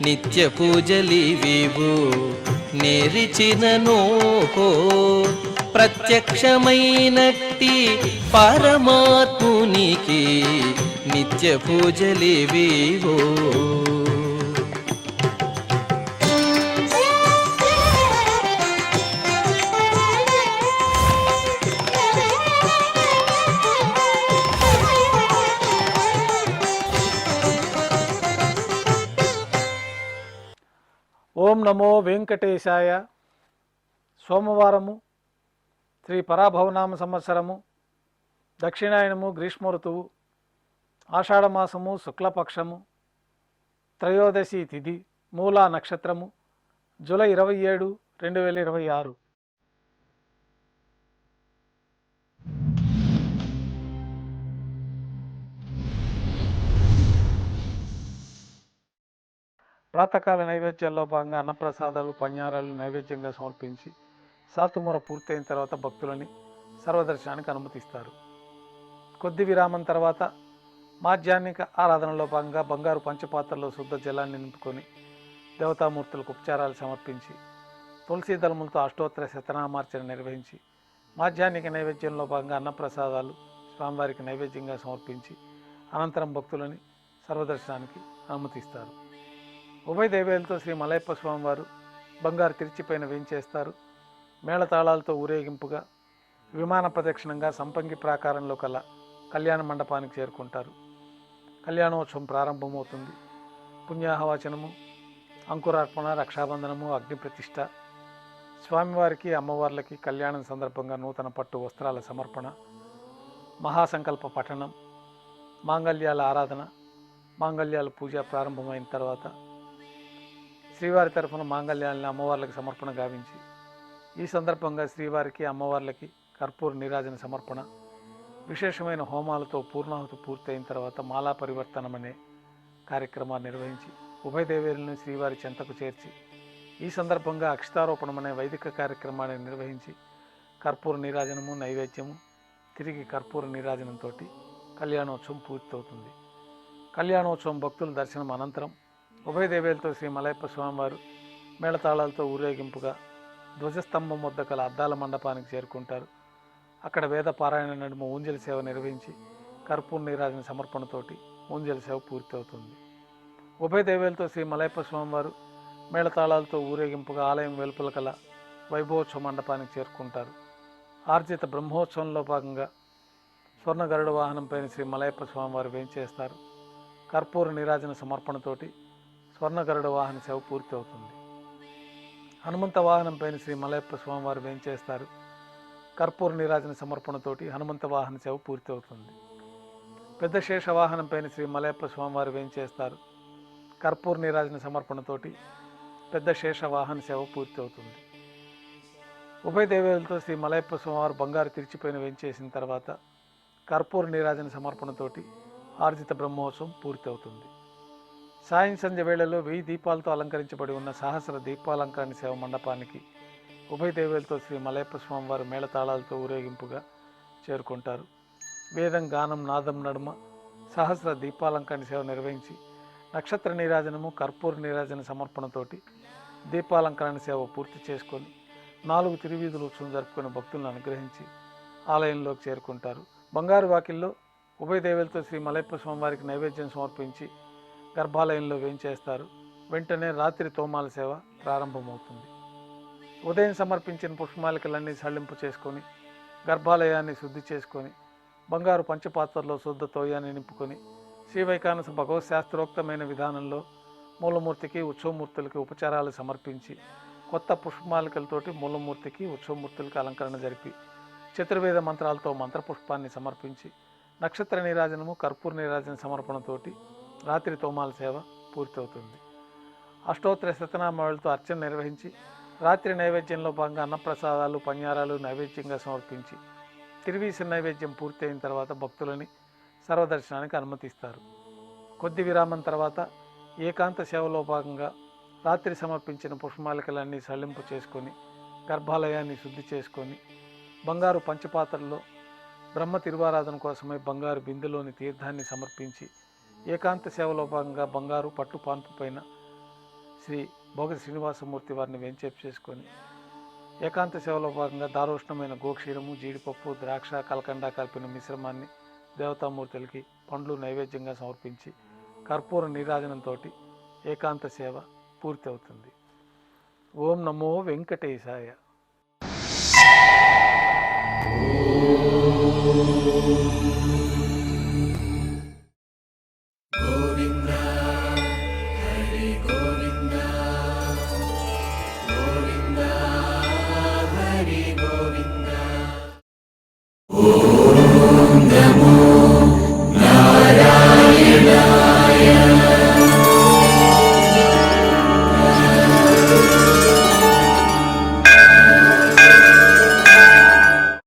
నిత్య పూజలివివు నేరిచినను ప్రత్యక్షమైనట్టి పరమాత్మునికి నిత్య పూజలివివో. ఓం నమో వెంకటేశాయ. సోమవారము, శ్రీ పరాభవనామ సంవత్సరము, దక్షిణాయనము, గ్రీష్మ ఋతువు, ఆషాఢమాసము, శుక్లపక్షము, త్రయోదశి తిథి, మూలా నక్షత్రము, జూలై 27, 2026. ప్రాతకాల నైవేద్యాల్లో భాగంగా అన్నప్రసాదాలు, పణ్యారాలు నైవేద్యంగా సమర్పించి సాతుమూర పూర్తయిన తర్వాత భక్తులని సర్వదర్శనానికి అనుమతిస్తారు. కొద్ది విరామం తర్వాత మాధ్యాహ్నిక ఆరాధనలో భాగంగా బంగారు పంచపాత్రలో శుద్ధ జలాన్ని నింపుకొని దేవతామూర్తులకు ఉపచారాలు సమర్పించి తులసీ దళములతో అష్టోత్తర శతనామార్చన నిర్వహించి మాధ్యాహ్నిక నైవేద్యంలో భాగంగా అన్నప్రసాదాలు స్వామివారికి నైవేద్యంగా సమర్పించి అనంతరం భక్తులని సర్వదర్శనానికి అనుమతిస్తారు. ఉభయ దేవేలతో శ్రీ మలయప్ప స్వామివారు బంగారు తిరిచిపైన వేంచేస్తారు. మేళతాళాలతో ఊరేగింపుగా విమాన ప్రదక్షిణంగా సంపంగి ప్రాకారంలో కల కళ్యాణ మండపానికి చేరుకుంటారు. కళ్యాణోత్సవం ప్రారంభమవుతుంది. పుణ్యాహవచనము, అంకురార్పణ, రక్షాబంధనము, అగ్ని ప్రతిష్ఠ, స్వామివారికి అమ్మవార్లకి కళ్యాణం సందర్భంగా నూతన పట్టు వస్త్రాల సమర్పణ, మహాసంకల్ప పఠనం, మాంగళ్యాల ఆరాధన, మాంగళ్యాల పూజ ప్రారంభమైన తర్వాత శ్రీవారి తరఫున మాంగళ్యాలని అమ్మవార్లకు సమర్పణ గావించి ఈ సందర్భంగా శ్రీవారికి అమ్మవార్లకి కర్పూర నీరాజన సమర్పణ, విశేషమైన హోమాలతో పూర్ణాహుతి పూర్తయిన తర్వాత మాలా పరివర్తనం అనే కార్యక్రమాన్ని నిర్వహించి ఉభయ దేవేరులను శ్రీవారి చెంతకు చేర్చి ఈ సందర్భంగా అక్షతారోపణం అనే వైదిక కార్యక్రమాన్ని నిర్వహించి కర్పూర నీరాజనము, నైవేద్యము, తిరిగి కర్పూర నీరాజనంతో కళ్యాణోత్సవం పూర్తవుతుంది. కళ్యాణోత్సవం భక్తుల దర్శనం అనంతరం ఉభయ దేవేలతో శ్రీ మలయప్ప స్వామివారు మేళతాళాలతో ఊరేగింపుగా ధ్వజస్తంభం వద్ద కల అద్దాల మండపానికి చేరుకుంటారు. అక్కడ వేద పారాయణ నడుమ ఊంజలి సేవ నిర్వహించి కర్పూర నీరాజన సమర్పణతోటి ఊంజలి సేవ పూర్తవుతుంది. ఉభయ దేవేలతో శ్రీ మలయప్ప స్వామివారు మేళతాళాలతో ఊరేగింపుగా ఆలయం వెలుపల కల వైభవోత్సవ మండపానికి చేరుకుంటారు. ఆర్జిత బ్రహ్మోత్సవంలో భాగంగా స్వర్ణ గరుడ వాహనంపైన శ్రీ మలయప్ప స్వామివారు వేంచేస్తారు. కర్పూర నీరాజన సమర్పణతోటి స్వర్ణ గరుడ వాహన సేవ పూర్తి అవుతుంది. హనుమంత వాహనంపైన శ్రీ మలయప్ప స్వామివారు వేంచేస్తారు. కర్పూర నీరాజన సమర్పణతోటి హనుమంత వాహన సేవ పూర్తి అవుతుంది. పెద్ద శేష వాహనంపైన శ్రీ మలయప్ప స్వామివారు వేంచేస్తారు. కర్పూర నీరాజన సమర్పణతోటి పెద్ద శేష వాహన సేవ పూర్తి అవుతుంది. ఉభయ దేవేలతో శ్రీ మలయప్ప స్వామివారు బంగారు తిరిచిపైన వేంచేసిన తర్వాత కర్పూర నీరాజన సమర్పణతోటి ఆర్జిత బ్రహ్మోత్సవం పూర్తి అవుతుంది. సాయం సంధ్య వేళలో 1000 దీపాలతో అలంకరించబడి ఉన్న సహస్ర దీపాలంకరణ సేవ మండపానికి ఉభయ దేవేలతో శ్రీ మలయప్ప స్వామివారు మేళతాళాలతో ఊరేగింపుగా చేరుకుంటారు. వేదం, గానం, నాదం నడుమ సహస్ర దీపాలంకరణ సేవ నిర్వహించి నక్షత్ర నీరాజనము, కర్పూర నీరాజన సమర్పణతోటి దీపాలంకరణ సేవ పూర్తి చేసుకొని 4 తిరువీధులు ఉత్సవం జరుపుకుని భక్తులను అనుగ్రహించి ఆలయంలోకి చేరుకుంటారు. బంగారు వాకిల్లో ఉభయ దేవేలతో శ్రీ మలయప్ప స్వామివారికి నైవేద్యం సమర్పించి గర్భాలయంలో వేంచేస్తారు. వెంటనే రాత్రి తోమాల సేవ ప్రారంభమవుతుంది. ఉదయం సమర్పించిన పుష్పమాలికలన్నీ సళ్ళింపు చేసుకొని గర్భాలయాన్ని శుద్ధి చేసుకొని బంగారు పంచపాత్రలో శుద్ధ తోయాన్ని నింపుకొని శ్రీవైకానస భగవత్ శాస్త్రోక్తమైన విధానంలో మూలమూర్తికి, ఉత్సవమూర్తులకి ఉపచారాలు సమర్పించి కొత్త పుష్పమాలికలతోటి మూలమూర్తికి, ఉత్సవమూర్తులకి అలంకరణ జరిపి చతుర్వేద మంత్రాలతో మంత్రపుష్పాన్ని సమర్పించి నక్షత్ర నీరాజనము, కర్పూర నీరాజన సమర్పణతోటి రాత్రి తోమాల సేవ పూర్తవుతుంది. అష్టోత్తర శతనామాలతో అర్చన నిర్వహించి రాత్రి నైవేద్యంలో భాగంగా అన్నప్రసాదాలు, పణ్యారాలు నైవేద్యంగా సమర్పించి తిరువీసిన నైవేద్యం పూర్తయిన తర్వాత భక్తులని సర్వదర్శనానికి అనుమతిస్తారు. కొద్ది విరామం తర్వాత ఏకాంత సేవలో భాగంగా రాత్రి సమర్పించిన పుష్పమాలికలన్నీ సళ్ళింపు చేసుకొని గర్భాలయాన్ని శుద్ధి చేసుకొని బంగారు పంచపాత్రలో బ్రహ్మ తిరువారాధన కోసమై బంగారు బిందెలోని తీర్థాన్ని సమర్పించి ఏకాంత సేవలో భాగంగా బంగారు పట్టు పాన్పు పైన శ్రీ భోగ శ్రీనివాసమూర్తి వారిని వెంచేపు చేసుకొని ఏకాంత సేవలో భాగంగా దారోష్ణమైన గోక్షీరము, జీడిపప్పు, ద్రాక్ష, కలకండ కలిపిన మిశ్రమాన్ని దేవతామూర్తులకి పండ్లు నైవేద్యంగా సమర్పించి కర్పూర నీరాజనంతో ఏకాంత సేవ పూర్తి అవుతుంది. ఓం నమో వెంకటేశాయ.